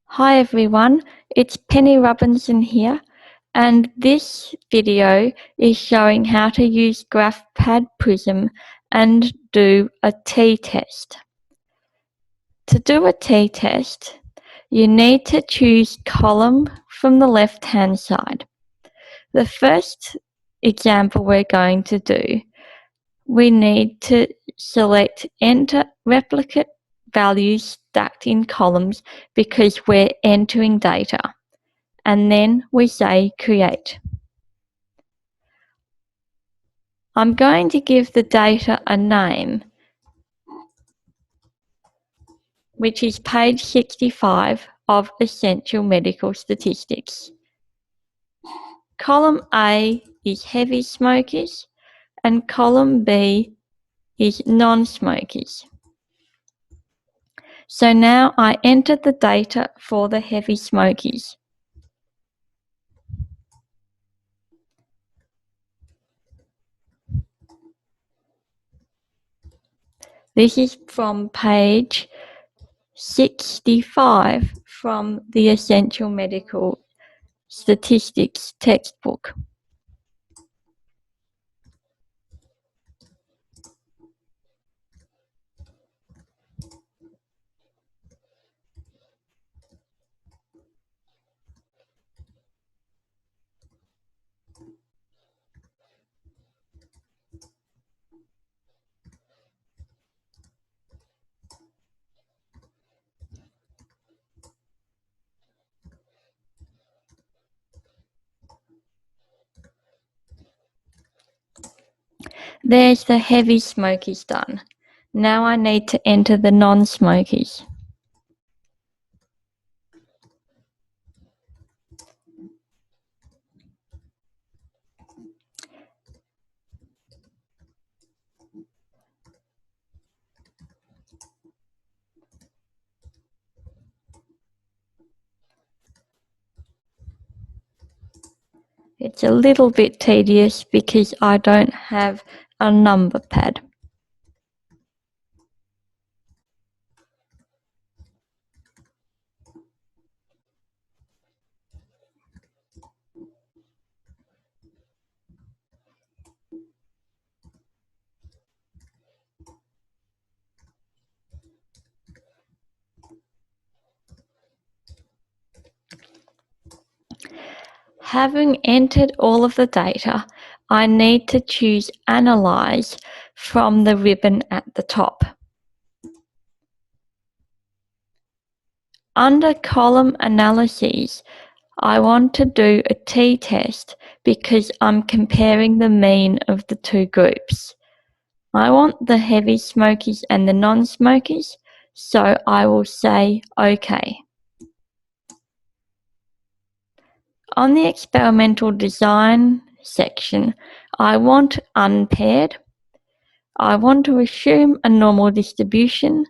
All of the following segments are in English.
Hi everyone, it's Penny Robinson here, and this video is showing how to use GraphPad Prism and do a t-test. To do a t-test, you need to choose column from the left-hand side. The first example we're going to do, we need to select Enter Replicate Values Stacked in Columns because we're entering data. And then we say Create. I'm going to give the data a name, which is page 65 of Essential Medical Statistics. Column A is heavy smokers and column B is non-smokers. So now I enter the data for the heavy smokers. This is from page 65 from the Essential Medical Statistics textbook. There's the heavy smokers done. Now I need to enter the non-smokers. It's a little bit tedious because I don't have a number pad. Having entered all of the data, I need to choose Analyze from the ribbon at the top. Under Column Analyses, I want to do a t-test because I'm comparing the mean of the two groups. I want the heavy smokers and the non-smokers, so I will say OK. On the experimental design section, I want unpaired. I want to assume a normal distribution,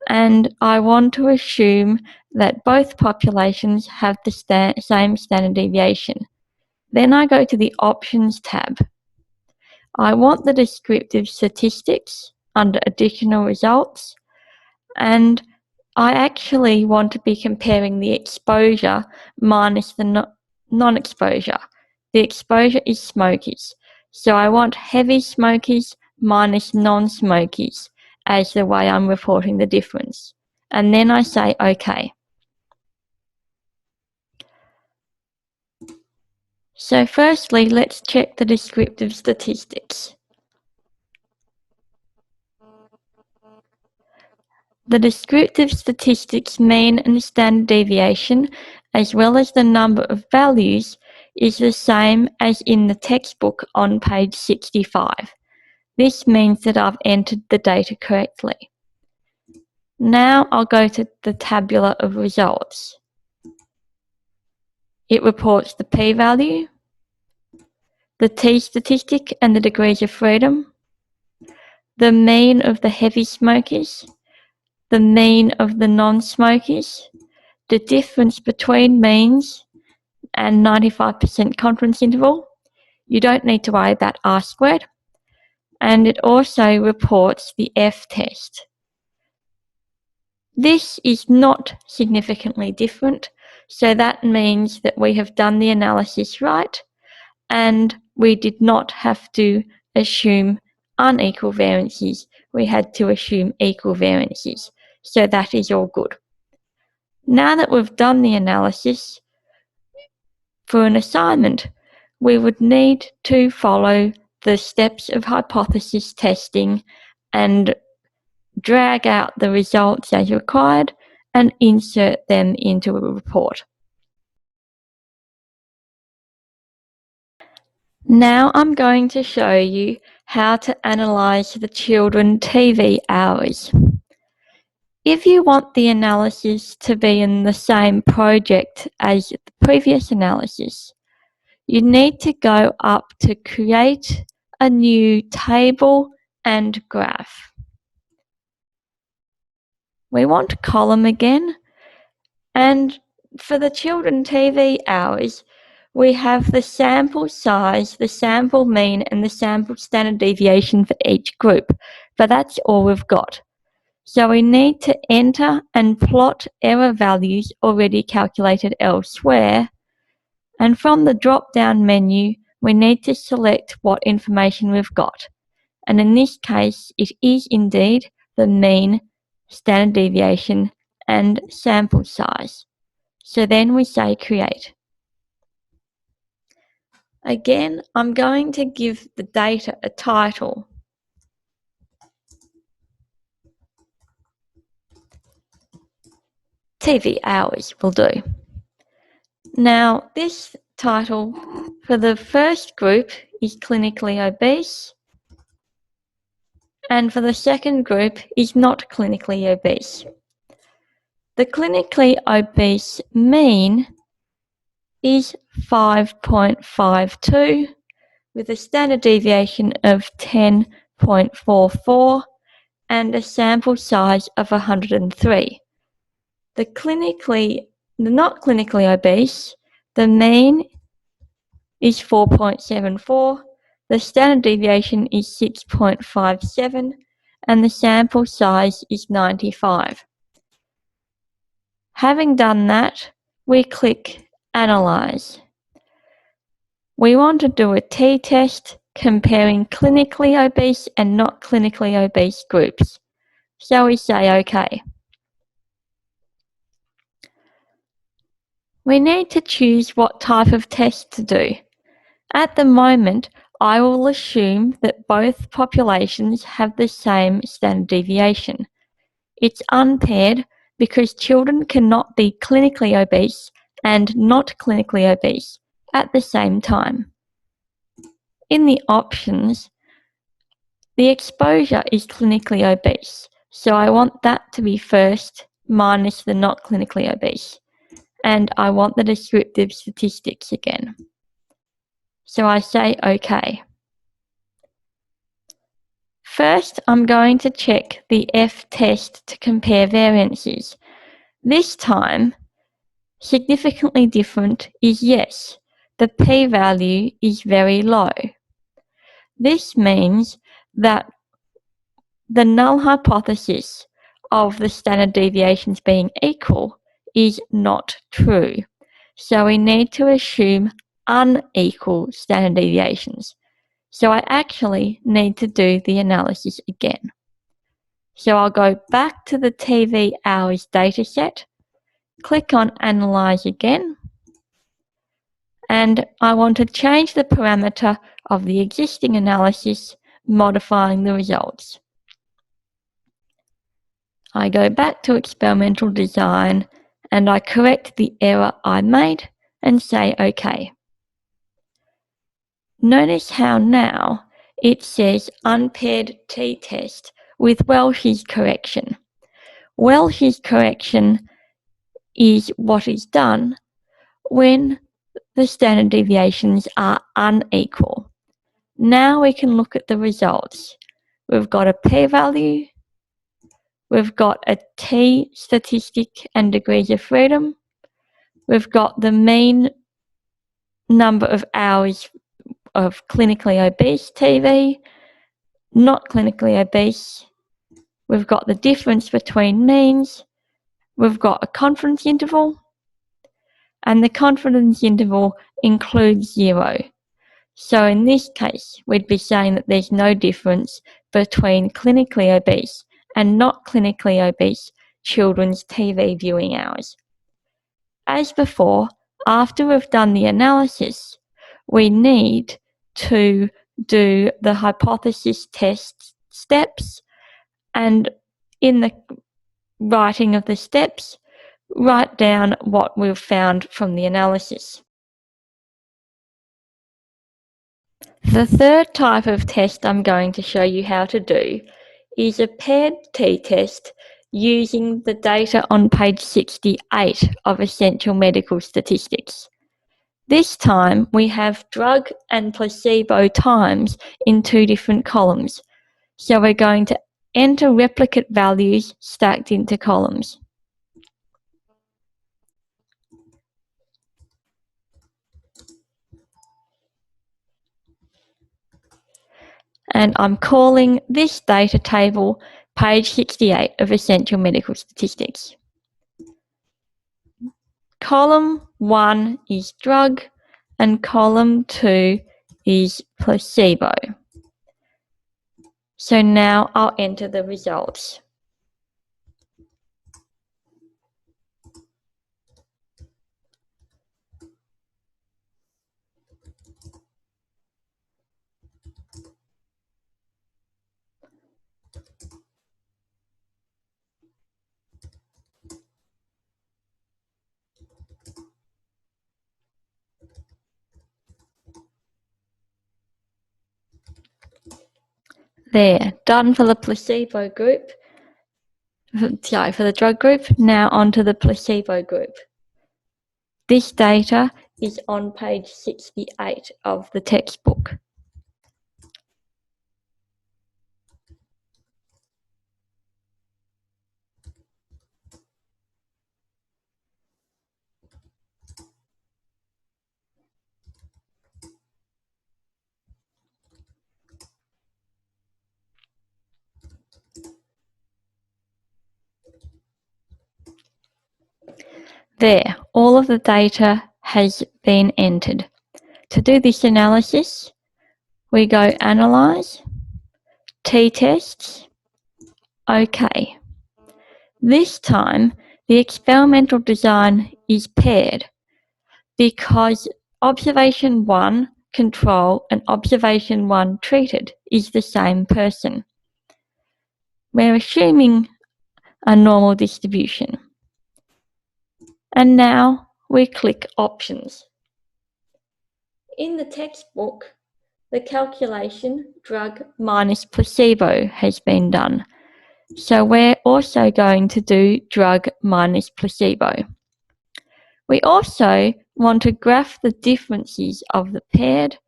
and I want to assume that both populations have the same standard deviation. Then I go to the Options tab. I want the descriptive statistics under Additional Results, and I actually want to be comparing the exposure minus the non-exposure. The exposure is smokers, so I want heavy smokers minus non-smokers as the way I'm reporting the difference. And then I say OK. So firstly, let's check the descriptive statistics. The descriptive statistics mean and standard deviation, as well as the number of values, is the same as in the textbook on page 65. This means that I've entered the data correctly. Now I'll go to the tabular of results. It reports the p-value, the t-statistic and the degrees of freedom, the mean of the heavy smokers, the mean of the non-smokers, the difference between means, and 95% confidence interval. You don't need to worry about R-squared. And it also reports the F-test. This is not significantly different, so that means that we have done the analysis right and we did not have to assume unequal variances. We had to assume equal variances, so that is all good. Now that we've done the analysis, for an assignment, we would need to follow the steps of hypothesis testing and drag out the results as required and insert them into a report. Now I'm going to show you how to analyse the children TV hours. If you want the analysis to be in the same project as the previous analysis, you need to go up to Create a new table and graph. We want column again, and for the children TV hours, we have the sample size, the sample mean, and the sample standard deviation for each group, but that's all we've got. So we need to enter and plot error values already calculated elsewhere, and from the drop-down menu, we need to select what information we've got. And in this case, it is indeed the mean, standard deviation, and sample size. So then we say Create. Again, I'm going to give the data a title. TV hours will do. Now, this title for the first group is clinically obese, and for the second group is not clinically obese. The clinically obese mean is 5.52 with a standard deviation of 10.44 and a sample size of 103. The not clinically obese, the mean is 4.74, the standard deviation is 6.57, and the sample size is 95. Having done that, we click Analyze. We want to do a t-test comparing clinically obese and not clinically obese groups. So we say OK. We need to choose what type of test to do. At the moment, I will assume that both populations have the same standard deviation. It's unpaired because children cannot be clinically obese and not clinically obese at the same time. In the options, the exposure is clinically obese, so I want that to be first minus the not clinically obese, and I want the descriptive statistics again. So I say OK. First, I'm going to check the F-test to compare variances. This time, significantly different is yes. The p-value is very low. This means that the null hypothesis of the standard deviations being equal is not true. So we need to assume unequal standard deviations. So I actually need to do the analysis again. So I'll go back to the TV hours dataset, click on Analyze again, and I want to change the parameter of the existing analysis, modifying the results. I go back to experimental design and I correct the error I made and say OK. Notice how now it says unpaired t-test with Welsh's correction. Welsh's correction is what is done when the standard deviations are unequal. Now we can look at the results. We've got a p-value, we've got a t statistic and degrees of freedom, we've got the mean number of hours of clinically obese TV, not clinically obese, we've got the difference between means, we've got a confidence interval, and the confidence interval includes 0. So in this case, we'd be saying that there's no difference between clinically obese and not clinically obese children's TV viewing hours. As before, after we've done the analysis, we need to do the hypothesis test steps, and in the writing of the steps, write down what we've found from the analysis. The third type of test I'm going to show you how to do is a paired t-test using the data on page 68 of Essential Medical Statistics. This time we have drug and placebo times in 2 different columns. So we're going to enter replicate values stacked into columns. And I'm calling this data table page 68 of Essential Medical Statistics. Column 1 is drug and column 2 is placebo. So now I'll enter the results. There, done for the placebo group. Sorry, for the drug group. Now onto the placebo group. This data is on page 68 of the textbook. There, all of the data has been entered. To do this analysis, we go Analyze, T-Tests, OK. This time, the experimental design is paired because observation 1 control and observation 1 treated is the same person. We're assuming a normal distribution. And now we click Options. In the textbook, the calculation drug minus placebo has been done. So we're also going to do drug minus placebo. We also want to graph the differences of the paired,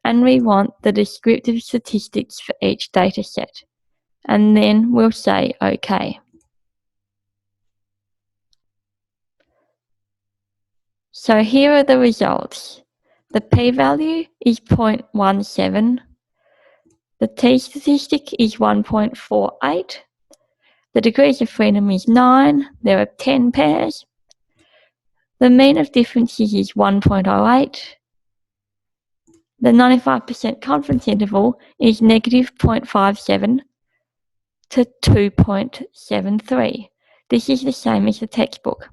and we want the descriptive statistics for each data set. And then we'll say OK. So here are the results. The p-value is 0.17. The t-statistic is 1.48. The degrees of freedom is 9. There are 10 pairs. The mean of differences is 1.08. The 95% confidence interval is negative 0.57 to 2.73. This is the same as the textbook.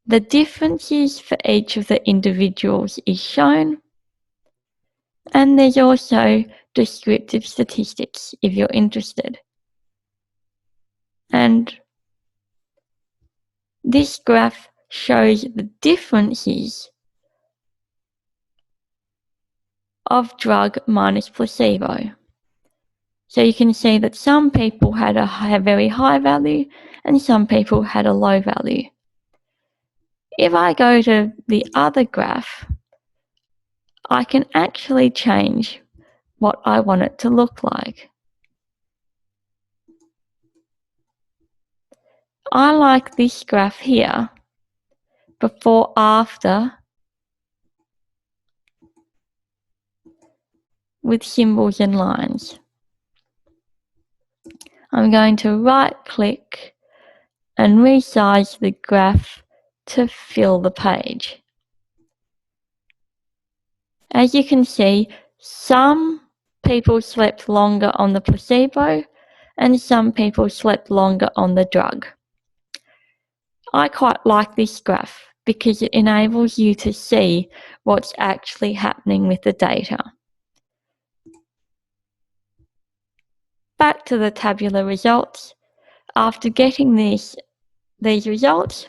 The differences for each of the individuals is shown, and there's also descriptive statistics if you're interested. And this graph shows the differences of drug minus placebo. So you can see that some people had a very high value and some people had a low value. If I go to the other graph, I can actually change what I want it to look like. I like this graph here, before, after, with symbols and lines. I'm going to right-click and resize the graph to fill the page. As you can see, some people slept longer on the placebo and some people slept longer on the drug. I quite like this graph because it enables you to see what's actually happening with the data. Back to the tabular results. After getting these results,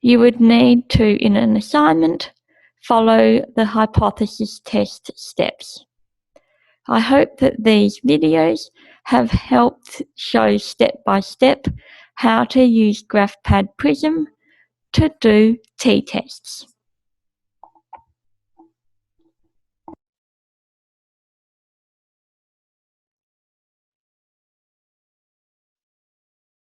you would need to, in an assignment, follow the hypothesis test steps. I hope that these videos have helped show step by step how to use GraphPad Prism to do t-tests.